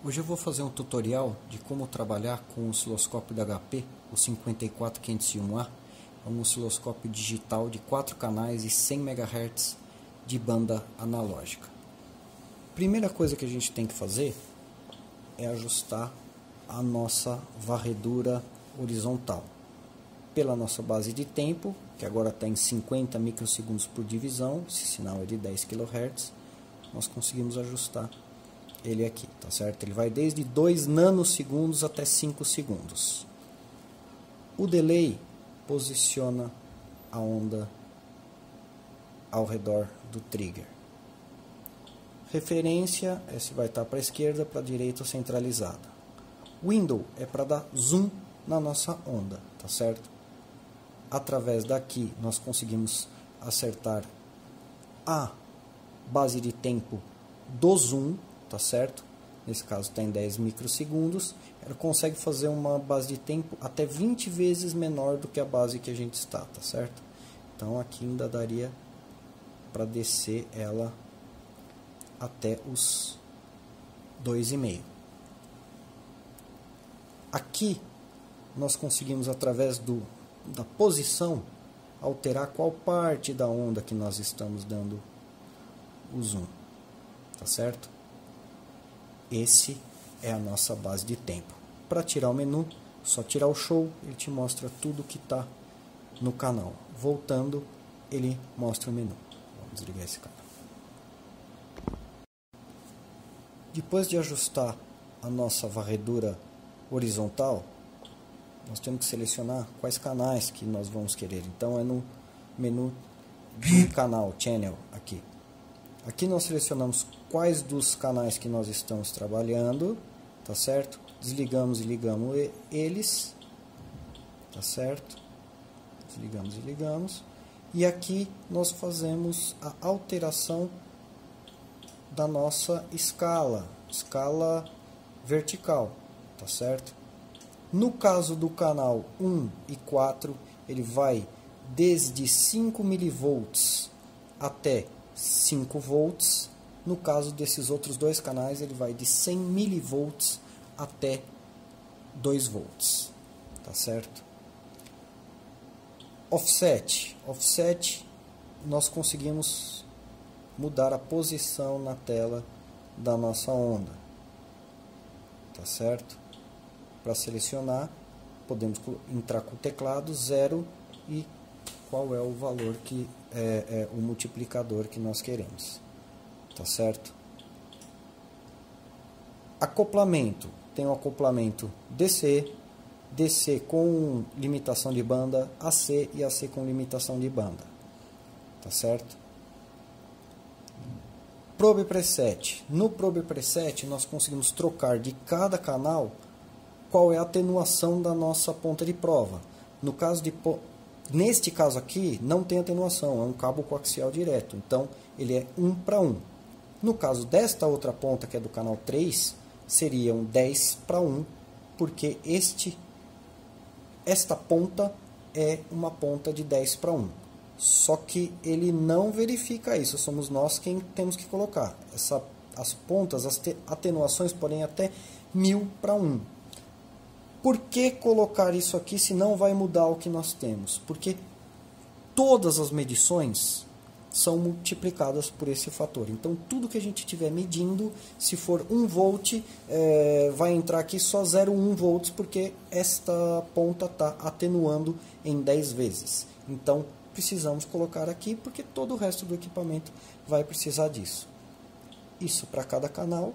Hoje eu vou fazer um tutorial de como trabalhar com o osciloscópio da HP, o 54501A. É um osciloscópio digital de 4 canais e 100 MHz de banda analógica. Primeira coisa que a gente tem que fazer é ajustar a nossa varredura horizontal. Pela nossa base de tempo, que agora está em 50 microsegundos por divisão, esse sinal é de 10 kHz, nós conseguimos ajustar ele aqui, tá certo? Ele vai desde 2 nanosegundos até 5 segundos. O delay posiciona a onda ao redor do trigger. Referência é se vai estar para a esquerda, para a direita ou centralizada. Window é para dar zoom na nossa onda, tá certo? Através daqui nós conseguimos acertar a base de tempo do zoom, tá certo? Nesse caso está em 10 microsegundos. Ela consegue fazer uma base de tempo até 20 vezes menor do que a base que a gente está, tá certo? Então aqui ainda daria para descer ela até os 2,5. Aqui nós conseguimos, através da posição, alterar qual parte da onda que nós estamos dando o zoom, tá certo? Esse é a nossa base de tempo. Para tirar o menu, só tirar o show, ele te mostra tudo que está no canal. Voltando, ele mostra o menu. Vamos desligar esse canal. Depois de ajustar a nossa varredura horizontal, nós temos que selecionar quais canais que nós vamos querer. Então é no menu de canal, channel, aqui. Aqui nós selecionamos quais dos canais que nós estamos trabalhando, tá certo? Desligamos e ligamos eles, tá certo? Desligamos e ligamos. E aqui nós fazemos a alteração da nossa escala vertical, tá certo? No caso do canal 1 e 4, ele vai desde 5 mV até 5 volts. No caso desses outros dois canais, ele vai de 100 mV até 2 volts, tá certo? Offset, nós conseguimos mudar a posição na tela da nossa onda, tá certo? Para selecionar, podemos entrar com o teclado 0 e qual é o valor que é o multiplicador que nós queremos, tá certo? Acoplamento, tem o acoplamento DC com limitação de banda, AC e AC com limitação de banda, tá certo? Probe Preset, no Probe Preset nós conseguimos trocar de cada canal qual é a atenuação da nossa ponta de prova. No caso neste caso aqui, não tem atenuação, é um cabo coaxial direto, então ele é 1:1. No caso desta outra ponta, que é do canal 3, seria um 10:1, porque esta ponta é uma ponta de 10:1. Só que ele não verifica isso, somos nós quem temos que colocar. As pontas, as atenuações podem até 1000:1. Por que colocar isso aqui se não vai mudar o que nós temos? Porque todas as medições são multiplicadas por esse fator. Então, tudo que a gente estiver medindo, se for 1 volt, vai entrar aqui só 0,1 volts, porque esta ponta está atenuando em 10 vezes. Então, precisamos colocar aqui, porque todo o resto do equipamento vai precisar disso. Isso para cada canal.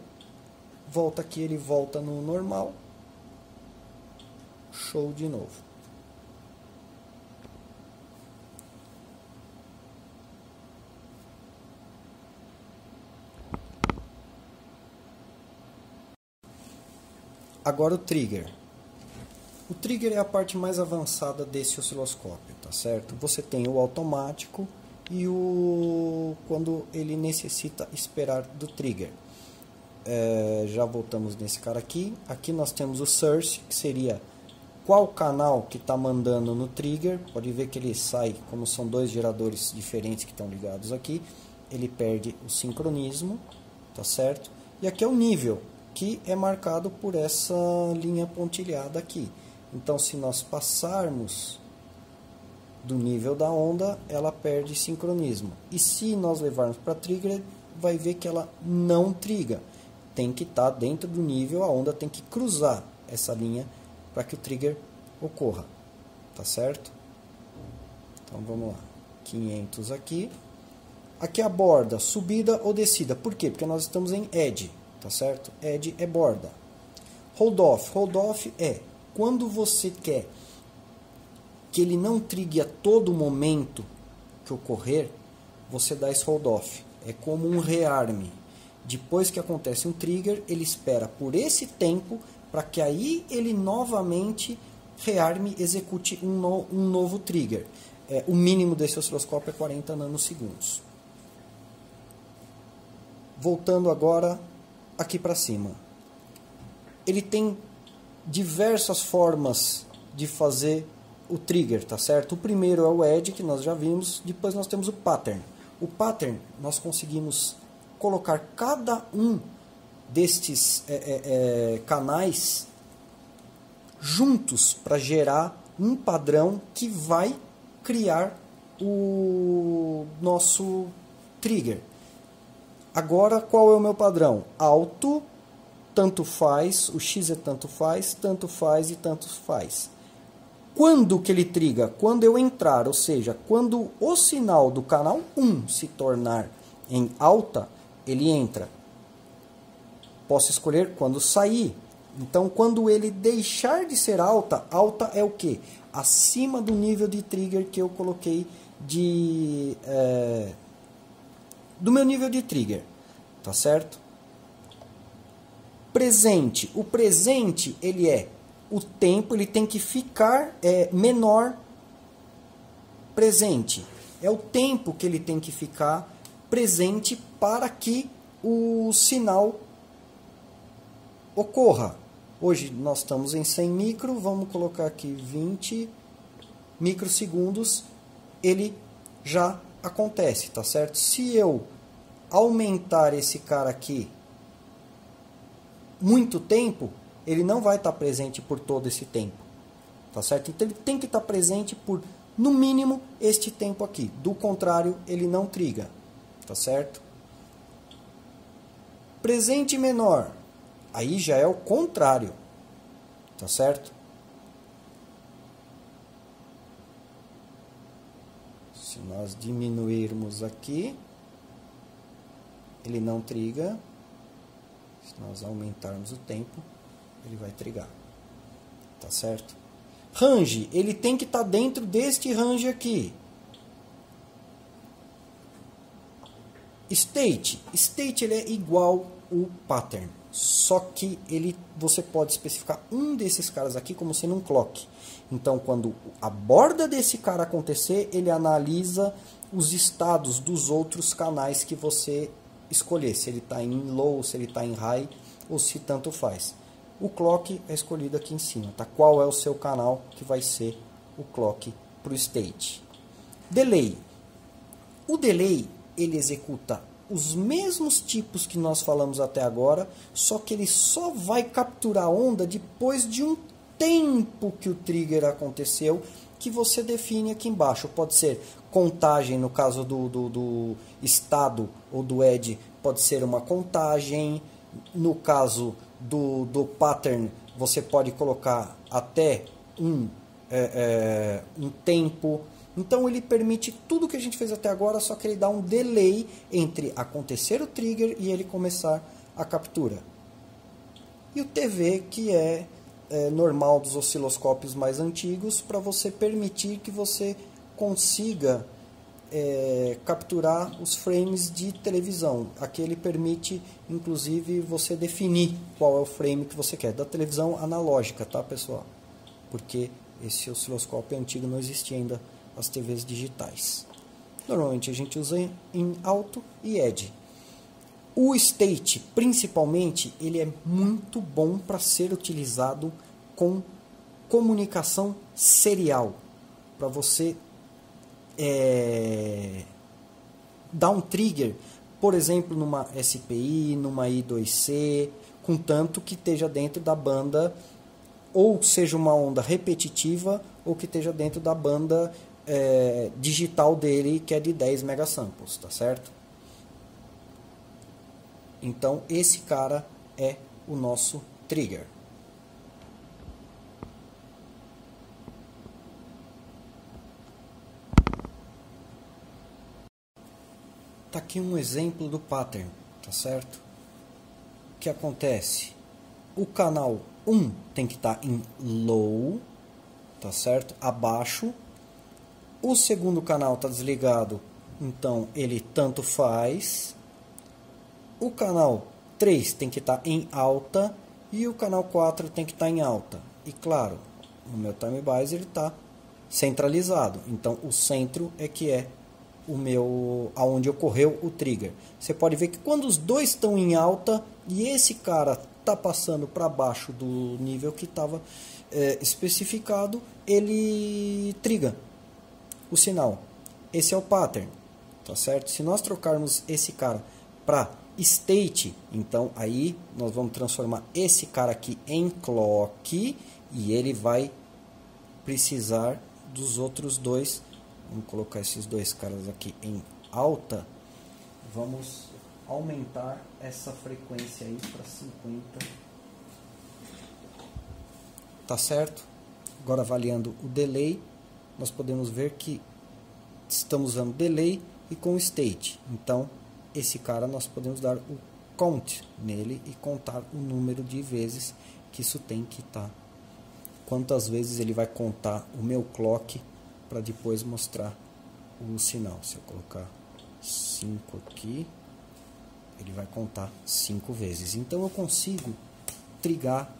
Volta aqui, ele volta no normal. Show de novo. Agora o trigger. O trigger é a parte mais avançada desse osciloscópio, tá certo? Você tem o automático e quando ele necessita esperar do trigger. Já voltamos nesse cara aqui. Aqui nós temos o source, que seria qual canal que está mandando no trigger. Pode ver que ele sai, como são dois geradores diferentes que estão ligados aqui, ele perde o sincronismo, tá certo? E aqui é o nível. que é marcado por essa linha pontilhada aqui. Então, se nós passarmos do nível da onda, ela perde sincronismo. E se nós levarmos para trigger, vai ver que ela não triga. Tem que estar dentro do nível, a onda tem que cruzar essa linha para que o trigger ocorra. Tá certo? Então vamos lá. 500 aqui. Aqui a borda, subida ou descida. Por quê? Porque nós estamos em edge. Tá certo? Edge é borda. Hold off. Hold off é quando você quer que ele não trigue a todo momento que ocorrer, você dá esse hold off. É como um rearme. Depois que acontece um trigger, ele espera por esse tempo para que aí ele novamente rearme, execute um novo trigger. O mínimo desse osciloscópio é 40 nanosegundos. Voltando agora aqui para cima. Ele tem diversas formas de fazer o trigger, tá certo? O primeiro é o edge, que nós já vimos. Depois nós temos o pattern. O pattern, nós conseguimos colocar cada um destes canais juntos para gerar um padrão que vai criar o nosso trigger. Agora, qual é o meu padrão? Alto, tanto faz, o X é tanto faz e tanto faz. Quando que ele triga? Quando eu entrar, ou seja, quando o sinal do canal 1 se tornar em alta, ele entra. Posso escolher quando sair. Então, quando ele deixar de ser alta, alta é o quê? Acima do nível de trigger que eu coloquei do meu nível de trigger, tá certo? Presente. O presente, ele é o tempo, ele tem que ficar menor presente. É o tempo que ele tem que ficar presente para que o sinal ocorra. Hoje nós estamos em 100 micro, vamos colocar aqui 20 microsegundos, ele já acontece, tá certo? Se eu aumentar esse cara aqui muito tempo, ele não vai estar presente por todo esse tempo, tá certo? Então ele tem que estar presente por, no mínimo, este tempo aqui. Do contrário, ele não triga, tá certo? Presente menor, aí já é o contrário, tá certo? Se nós diminuirmos aqui, ele não triga. Se nós aumentarmos o tempo, ele vai trigar. Tá certo? Range, ele tem que estar dentro deste range aqui. State, ele é igual o pattern. Só que você pode especificar um desses caras aqui como sendo um clock. Então, quando a borda desse cara acontecer, ele analisa os estados dos outros canais que você escolher. Se ele está em low, se ele está em high, ou se tanto faz. O clock é escolhido aqui em cima. Tá? Qual é o seu canal que vai ser o clock para o state? Delay. O delay, ele executa os mesmos tipos que nós falamos até agora, só que ele só vai capturar a onda depois de um tempo que o trigger aconteceu, que você define aqui embaixo. Pode ser contagem, no caso do estado ou do edge, pode ser uma contagem. No caso do pattern, você pode colocar até um tempo. Então ele permite tudo que a gente fez até agora, só que ele dá um delay entre acontecer o trigger e ele começar a captura. E o TV, que é normal dos osciloscópios mais antigos, para você permitir que você consiga capturar os frames de televisão. Aqui ele permite, inclusive, você definir qual é o frame que você quer. Da televisão analógica, tá, pessoal? Porque esse osciloscópio antigo não existia ainda as TVs digitais. Normalmente a gente usa em alto e edge. O state, principalmente, ele é muito bom para ser utilizado com comunicação serial. Para você dar um trigger, por exemplo, numa SPI, numa I2C, contanto que esteja dentro da banda, ou seja uma onda repetitiva, ou que esteja dentro da banda digital dele, que é de 10 megasamples, tá certo? Então esse cara é o nosso trigger. Tá aqui um exemplo do pattern, tá certo? O que acontece? O canal 1 tem que estar em low, tá certo? Abaixo. O segundo canal está desligado, então ele tanto faz. O canal 3 tem que estar em alta e o canal 4 tem que estar em alta. E claro, no meu time bias ele está centralizado, então o centro é que é aonde ocorreu o trigger. Você pode ver que quando os dois estão em alta e esse cara está passando para baixo do nível que estava especificado, ele triga o sinal. Esse é o pattern, tá certo? Se nós trocarmos esse cara para state, então aí nós vamos transformar esse cara aqui em clock e ele vai precisar dos outros dois. Vamos colocar esses dois caras aqui em alta. Vamos aumentar essa frequência aí para 50. Tá certo? Agora avaliando o delay, nós podemos ver que estamos usando delay e com state. Então, esse cara nós podemos dar o count nele e contar o número de vezes que isso tem que estar. Quantas vezes ele vai contar o meu clock para depois mostrar o sinal. Se eu colocar 5 aqui, ele vai contar 5 vezes. Então eu consigo trigar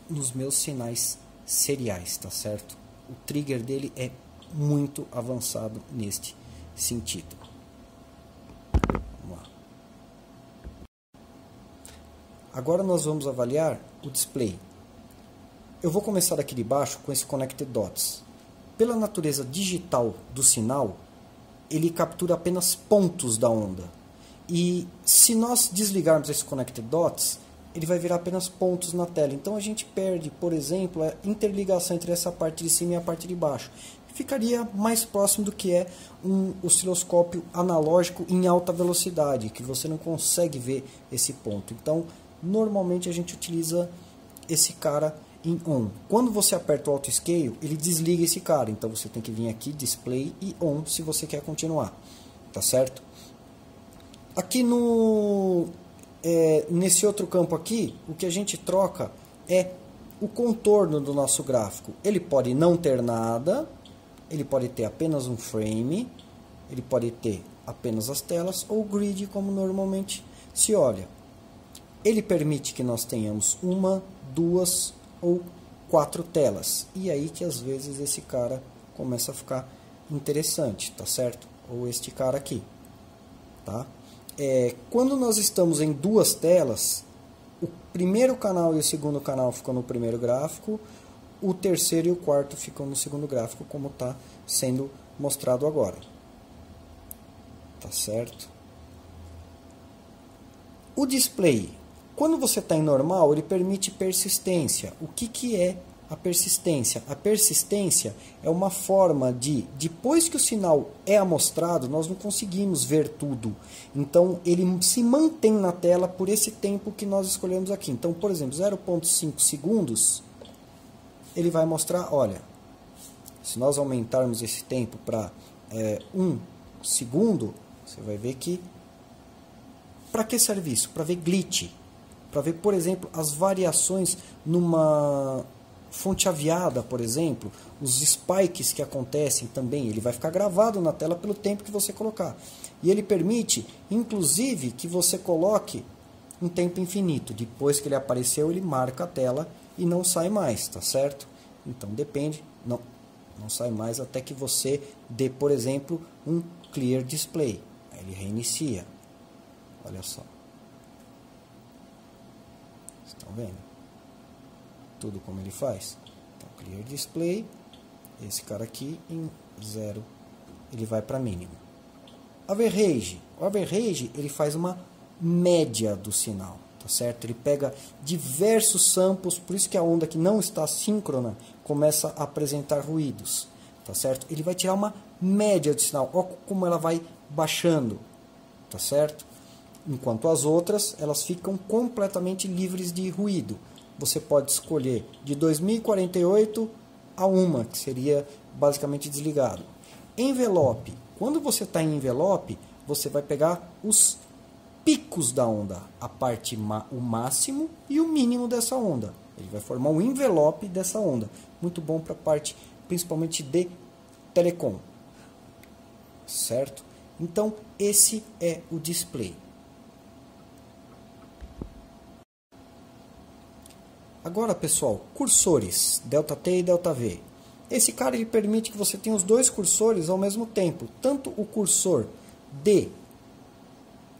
nos meus sinais seriais, tá certo? O trigger dele é muito avançado neste sentido. Vamos lá. Agora nós vamos avaliar o display. Eu vou começar daqui de baixo com esse Connected Dots. Pela natureza digital do sinal, ele captura apenas pontos da onda. E se nós desligarmos esse Connected Dots, ele vai virar apenas pontos na tela. Então a gente perde, por exemplo, a interligação entre essa parte de cima e a parte de baixo. Ficaria mais próximo do que é um osciloscópio analógico em alta velocidade, que você não consegue ver esse ponto. Então, normalmente a gente utiliza esse cara em on. Quando você aperta o auto scale, ele desliga esse cara. Então você tem que vir aqui, display e on, se você quer continuar. Tá certo? Aqui nesse outro campo aqui, o que a gente troca é o contorno do nosso gráfico. Ele pode não ter nada, ele pode ter apenas um frame, ele pode ter apenas as telas, ou grid, como normalmente se olha. Ele permite que nós tenhamos 1, 2 ou 4 telas. E aí que às vezes esse cara começa a ficar interessante, tá certo? Ou este cara aqui, tá? Quando nós estamos em 2 telas, o primeiro canal e o segundo canal ficam no primeiro gráfico, o terceiro e o quarto ficam no segundo gráfico, como está sendo mostrado agora. Tá certo? O display, quando você está em normal, ele permite persistência. O que é a persistência? A persistência é uma forma de, depois que o sinal é amostrado, nós não conseguimos ver tudo. Então, ele se mantém na tela por esse tempo que nós escolhemos aqui. Então, por exemplo, 0,5 segundos, ele vai mostrar, olha, se nós aumentarmos esse tempo para 1 segundo, você vai ver que, para que serve isso? Para ver glitch. Para ver, por exemplo, as variações numa fonte aviada, por exemplo, os spikes que acontecem também, ele vai ficar gravado na tela pelo tempo que você colocar. E ele permite, inclusive, que você coloque um tempo infinito. Depois que ele apareceu, ele marca a tela e não sai mais, tá certo? Então depende, não sai mais até que você dê, por exemplo, um clear display. Aí ele reinicia. Olha só. Estão vendo? Tudo como ele faz. Então, clear display, esse cara aqui em 0, ele vai para mínimo. Average. O average, ele faz uma média do sinal. tá certo? Ele pega diversos samples, por isso que a onda que não está síncrona começa a apresentar ruídos, tá certo? Ele vai tirar uma média de sinal, olha como ela vai baixando, tá certo? Enquanto as outras, elas ficam completamente livres de ruído. Você pode escolher de 2048 a uma, que seria basicamente desligado. Envelope. Quando você está em envelope, você vai pegar os picos da onda, a parte o máximo e o mínimo dessa onda. Ele vai formar um envelope dessa onda. Muito bom para a parte, principalmente de telecom. Certo? Então, esse é o display. Agora, pessoal, cursores, ΔT e ΔV. Esse cara ele permite que você tenha os dois cursores ao mesmo tempo. Tanto o cursor de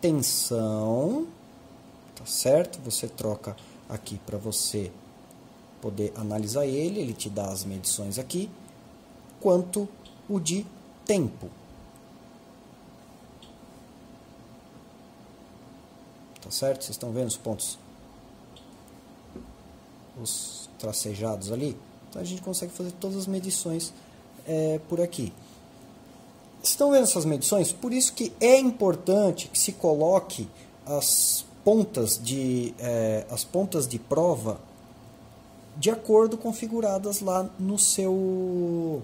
tensão, tá certo? Você troca aqui para você poder analisar ele, ele te dá as medições aqui, quanto o de tempo. Tá certo? Vocês estão vendo os pontos, os tracejados ali? Então a gente consegue fazer todas as medições por aqui. Estão vendo essas medições? Por isso que é importante que se coloque as pontas de prova de acordo configuradas lá no seu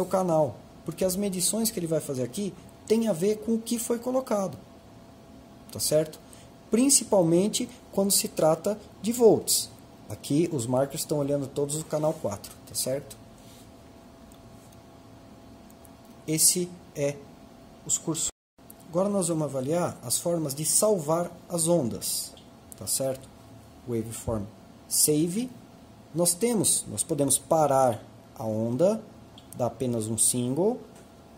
canal. Porque as medições que ele vai fazer aqui tem a ver com o que foi colocado. Tá certo? Principalmente quando se trata de volts. Aqui os markers estão olhando todos o canal 4, tá certo? Esse é os cursores. Agora nós vamos avaliar as formas de salvar as ondas, tá certo? Waveform Save. Nós podemos parar a onda, dar apenas um single,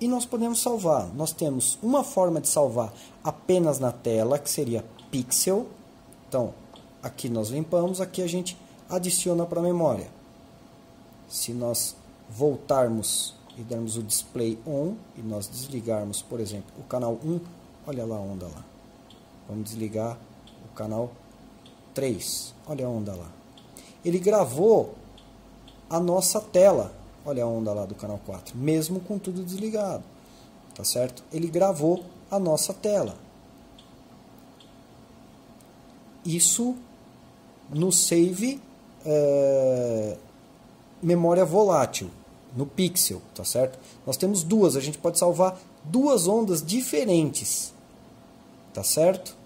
e nós podemos salvar. Nós temos uma forma de salvar apenas na tela, que seria pixel. Então, aqui nós limpamos, aqui a gente adiciona para a memória. Se nós voltarmos e dermos o display on, e nós desligarmos, por exemplo, o canal 1, olha lá a onda lá. Vamos desligar o canal 3, olha a onda lá. Ele gravou a nossa tela, olha a onda lá do canal 4, mesmo com tudo desligado, tá certo? Ele gravou a nossa tela. Isso no save memória volátil, no pixel, tá certo? Nós temos duas, a gente pode salvar duas ondas diferentes, tá certo?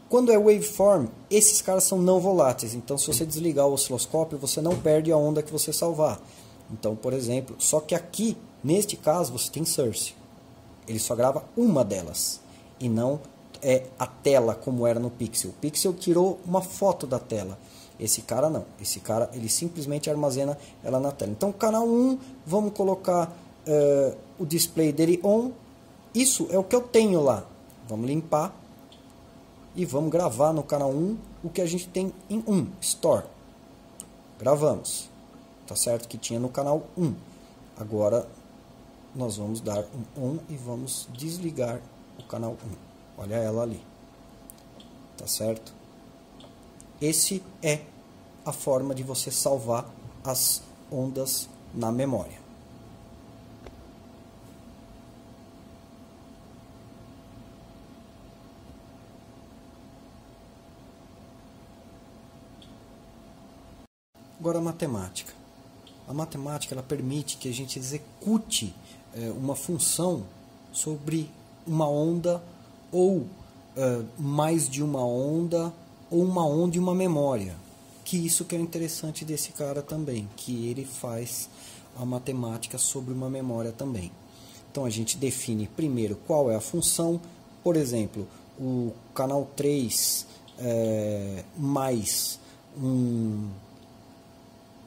Quando é waveform, esses caras são não voláteis, então se você desligar o osciloscópio, você não perde a onda que você salvar. Então, por exemplo, só que aqui, neste caso, você tem source. Ele só grava uma delas, e não a tela como era no pixel. O pixel tirou uma foto da tela. Esse cara não. Esse cara ele simplesmente armazena ela na tela. Então, canal 1, vamos colocar o display dele on. Isso é o que eu tenho lá. Vamos limpar. E vamos gravar no canal 1 o que a gente tem em 1. Store. Gravamos. Tá certo? Que tinha no canal 1. Agora, nós vamos dar um on e vamos desligar o canal 1. Olha ela ali. Tá certo? Esse é a forma de você salvar as ondas na memória. Agora a matemática. A matemática ela permite que a gente execute uma função sobre uma onda ou mais de uma onda ou uma onda e uma memória. Que isso que é interessante desse cara também, que ele faz a matemática sobre uma memória também. Então a gente define primeiro qual é a função, por exemplo, o canal 3 mais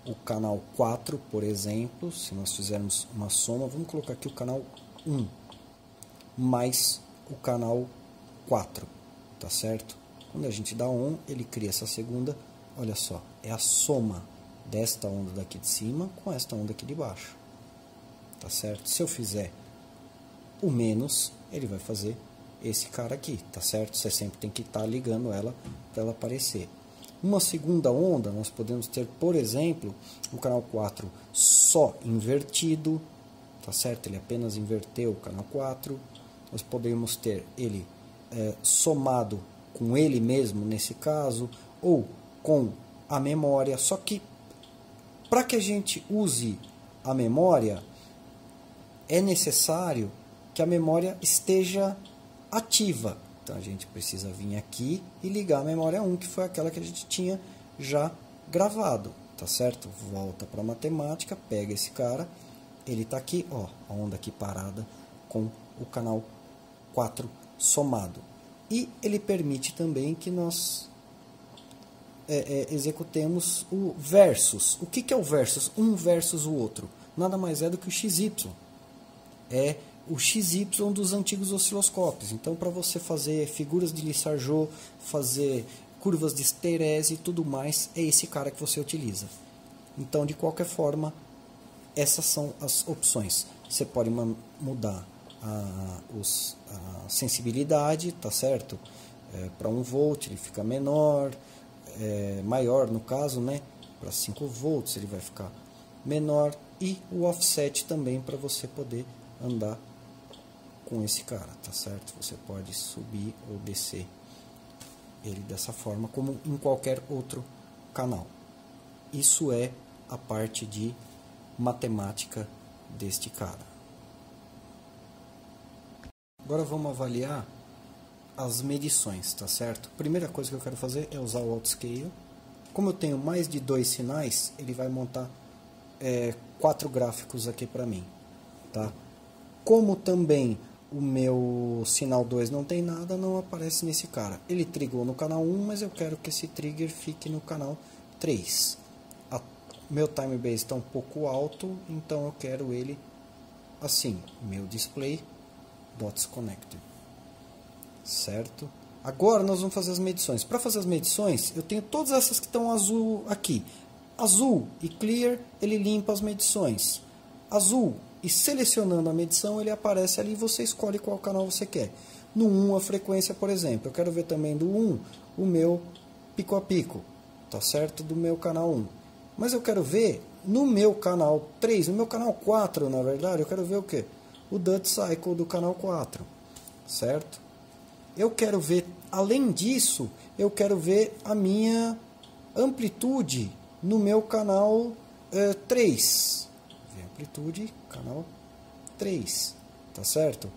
o canal 4, por exemplo, se nós fizermos uma soma, vamos colocar aqui o canal 1 mais o canal 4, tá certo? Quando a gente dá on, ele cria essa segunda, olha só, é a soma desta onda daqui de cima com esta onda aqui de baixo, tá certo? Se eu fizer o menos, ele vai fazer esse cara aqui, tá certo? Você sempre tem que estar ligando ela para ela aparecer. Uma segunda onda, nós podemos ter, por exemplo, o canal 4 só invertido, tá certo? Ele apenas inverteu o canal 4. Nós podemos ter ele somado com ele mesmo, nesse caso, ou com a memória. Só que, para que a gente use a memória, é necessário que a memória esteja ativa. Então a gente precisa vir aqui e ligar a memória 1, que foi aquela que a gente tinha já gravado, tá certo? Volta para a matemática, pega esse cara, ele está aqui, ó, a onda aqui parada com o canal 4 somado. E ele permite também que nós executemos o versus. O que é o versus? Um versus o outro. Nada mais é do que o XY. É o XY dos antigos osciloscópios. Então, para você fazer figuras de Lissajous, fazer curvas de esterese e tudo mais, é esse cara que você utiliza. Então, de qualquer forma, essas são as opções. Você pode mudar a sensibilidade, tá certo? Para 1 volt ele fica menor, maior no caso, né? Para 5 volts ele vai ficar menor, e o offset também para você poder andar com esse cara, tá certo? Você pode subir ou descer ele dessa forma, como em qualquer outro canal. Isso é a parte de matemática deste cara. Agora vamos avaliar as medições, tá certo? Primeira coisa que eu quero fazer é usar o Outscale. Como eu tenho mais de 2 sinais, ele vai montar 4 gráficos aqui para mim, tá? Como também o meu sinal 2 não tem nada, não aparece nesse cara. Ele trigou no canal 1, mas eu quero que esse trigger fique no canal 3. Meu time base está um pouco alto, então eu quero ele assim. Meu display dots connected, certo? Agora nós vamos fazer as medições. Para fazer as medições, eu tenho todas essas que estão azul aqui. Azul e clear, ele limpa as medições. Azul e selecionando a medição, ele aparece ali e você escolhe qual canal você quer. No 1, a frequência, por exemplo. Eu quero ver também do 1 o meu pico a pico, tá certo? Do meu canal 1. Mas eu quero ver no meu canal 3, no meu canal 4, na verdade, eu quero ver o quê? O Duty Cycle do canal 4, certo? Eu quero ver, além disso, eu quero ver a minha amplitude no meu canal 3. Amplitude, canal 3, tá certo?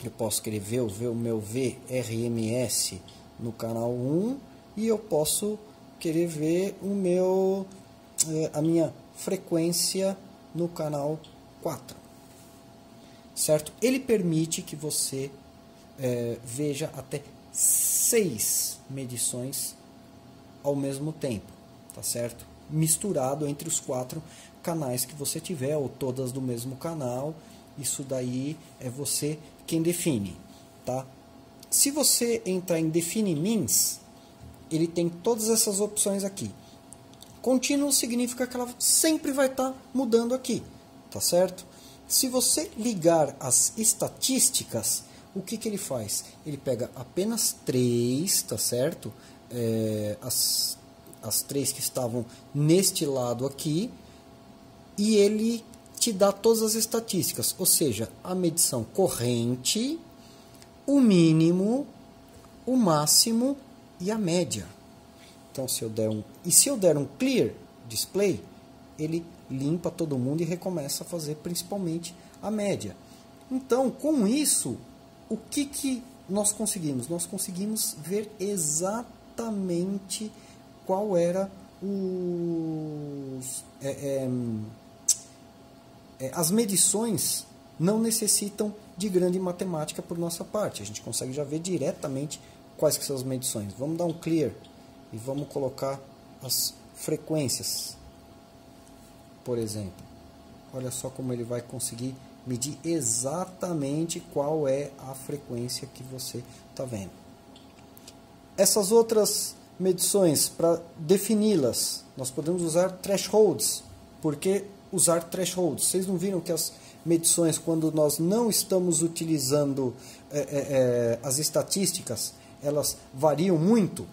Eu posso querer ver o meu VRMS no canal 1 e eu posso querer ver a minha frequência no canal 4. Certo? Ele permite que você veja até 6 medições ao mesmo tempo, tá certo? Misturado entre os 4 canais que você tiver, ou todas do mesmo canal. Isso daí é você quem define, tá? Se você entrar em Define Means, ele tem todas essas opções aqui. Contínuo significa que ela sempre vai estar mudando aqui, tá certo? Se você ligar as estatísticas, o que ele faz? Ele pega apenas 3, tá certo? As 3 que estavam neste lado aqui, e ele te dá todas as estatísticas, ou seja, a medição corrente, o mínimo, o máximo e a média. Então, se eu der um clear display, ele limpa todo mundo e recomeça a fazer principalmente a média. Então, com isso, o que nós conseguimos? Nós conseguimos ver exatamente qual era as medições. Não necessitam de grande matemática por nossa parte. A gente consegue já ver diretamente quais que são as medições. Vamos dar um clear e vamos colocar as frequências. Por exemplo, olha só como ele vai conseguir medir exatamente qual é a frequência que você está vendo. Essas outras medições, para defini-las, nós podemos usar thresholds. Por que usar thresholds? Vocês não viram que as medições quando nós não estamos utilizando as estatísticas, elas variam muito,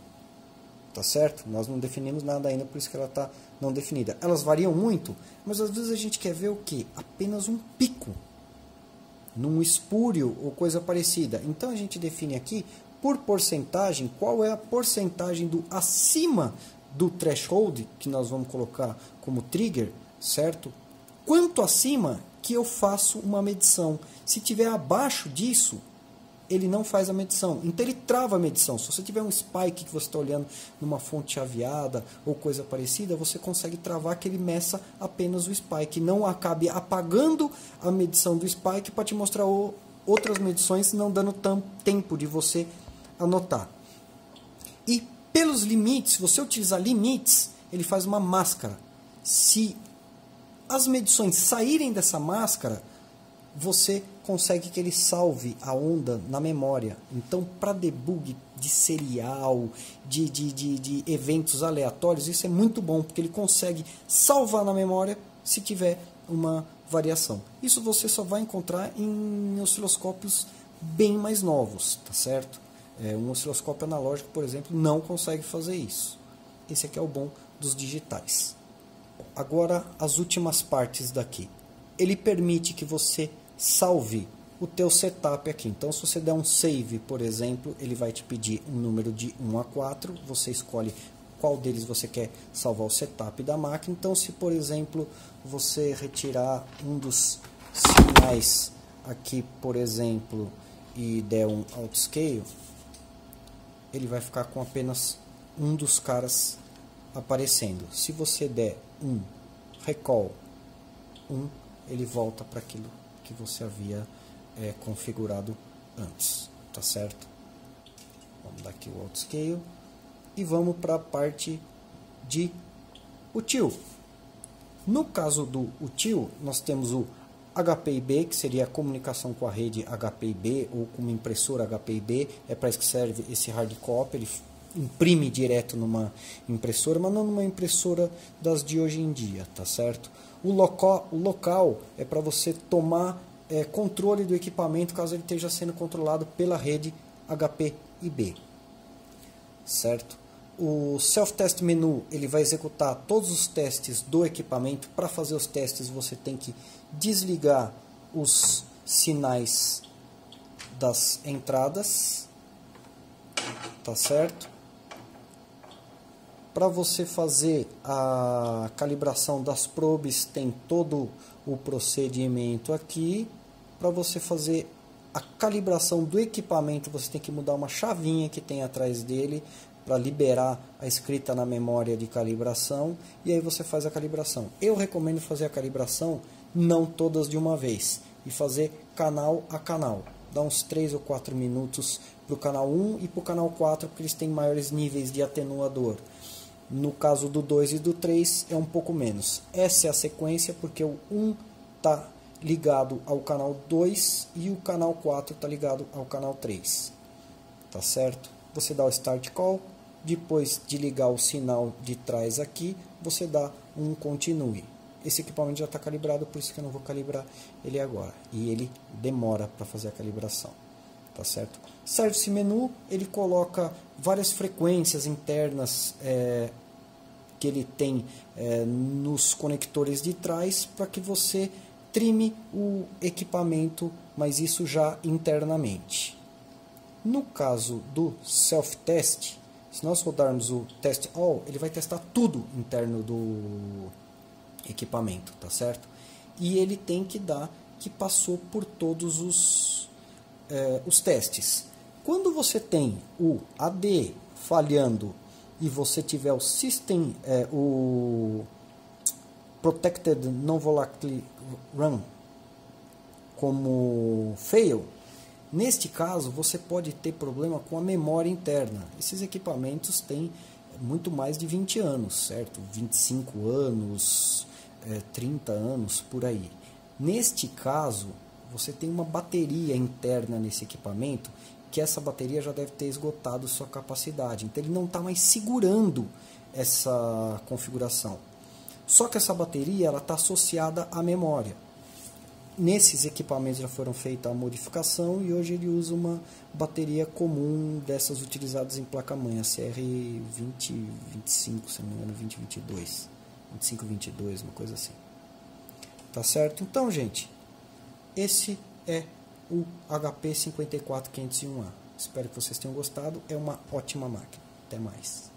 tá certo? Nós não definimos nada ainda, por isso que ela está não definida. Elas variam muito, mas às vezes a gente quer ver o quê? Apenas um pico, num espúrio ou coisa parecida. Então a gente define aqui, por porcentagem, qual é a porcentagem do acima do threshold, que nós vamos colocar como trigger, certo? Quanto acima que eu faço uma medição. Se tiver abaixo disso, ele não faz a medição. Então ele trava a medição. Se você tiver um spike que você está olhando numa fonte chaveada ou coisa parecida, você consegue travar que ele meça apenas o spike. Não acabe apagando a medição do spike para te mostrar outras medições, não dando tempo de você anotar. E pelos limites, se você utilizar limites, ele faz uma máscara. Se as medições saírem dessa máscara, você consegue que ele salve a onda na memória. Então, para debug de serial, de eventos aleatórios, isso é muito bom, porque ele consegue salvar na memória se tiver uma variação. Isso você só vai encontrar em osciloscópios bem mais novos, tá certo? Um osciloscópio analógico, por exemplo, não consegue fazer isso. Esse aqui é o bom dos digitais. Agora, as últimas partes daqui. Ele permite que você salve o teu setup aqui. Então, se você der um save, por exemplo, ele vai te pedir um número de 1 a 4. Você escolhe qual deles você quer salvar o setup da máquina. Então, se, por exemplo, você retirar um dos sinais aqui, por exemplo, e der um outscale, ele vai ficar com apenas um dos caras aparecendo. Se você der um recall 1, ele volta para aquilo que você havia configurado antes, tá certo? Vamos dar aqui o outscale e vamos para a parte de util. No caso do util, nós temos o HPIB, que seria a comunicação com a rede HPIB ou com uma impressora HPIB. É para isso que serve esse hard copy. Ele imprime direto numa impressora, mas não numa impressora das de hoje em dia, tá certo? O local é para você tomar controle do equipamento caso ele esteja sendo controlado pela rede HPIB, certo? O self-test menu, ele vai executar todos os testes do equipamento. Para fazer os testes você tem que desligar os sinais das entradas, tá certo? Para você fazer a calibração das probes, tem todo o procedimento aqui. Para você fazer a calibração do equipamento, você tem que mudar uma chavinha que tem atrás dele para liberar a escrita na memória de calibração. E aí você faz a calibração. Eu recomendo fazer a calibração não todas de uma vez e fazer canal a canal. Dá uns 3 ou 4 minutos para o canal 1 e para o canal 4, porque eles têm maiores níveis de atenuador. No caso do 2 e do 3 é um pouco menos. Essa é a sequência, porque o 1 está ligado ao canal 2 e o canal 4 está ligado ao canal 3. Tá certo? Você dá o start call, depois de ligar o sinal de trás aqui, você dá um continue. Esse equipamento já está calibrado, por isso que eu não vou calibrar ele agora. E ele demora para fazer a calibração. Tá certo? Service menu, ele coloca várias frequências internas que ele tem nos conectores de trás para que você trime o equipamento, mas isso já internamente. No caso do self-test, se nós rodarmos o test all, ele vai testar tudo interno do equipamento, tá certo? E ele tem que dar que passou por todos os testes. Quando você tem o AD falhando e você tiver o System, o Protected Non-Volatility Run como fail, neste caso você pode ter problema com a memória interna. Esses equipamentos têm muito mais de 20 anos, certo? 25 anos, 30 anos, por aí. Neste caso, você tem uma bateria interna nesse equipamento, que essa bateria já deve ter esgotado sua capacidade. Então ele não está mais segurando essa configuração. Só que essa bateria está associada à memória. nesses equipamentos já foram feita a modificação e hoje ele usa uma bateria comum dessas utilizadas em placa-mãe, a CR2025, se não me engano, 2022, 2522, uma coisa assim. Tá certo? Então, gente, esse é o HP 54501A. Espero que vocês tenham gostado. É uma ótima máquina. Até mais.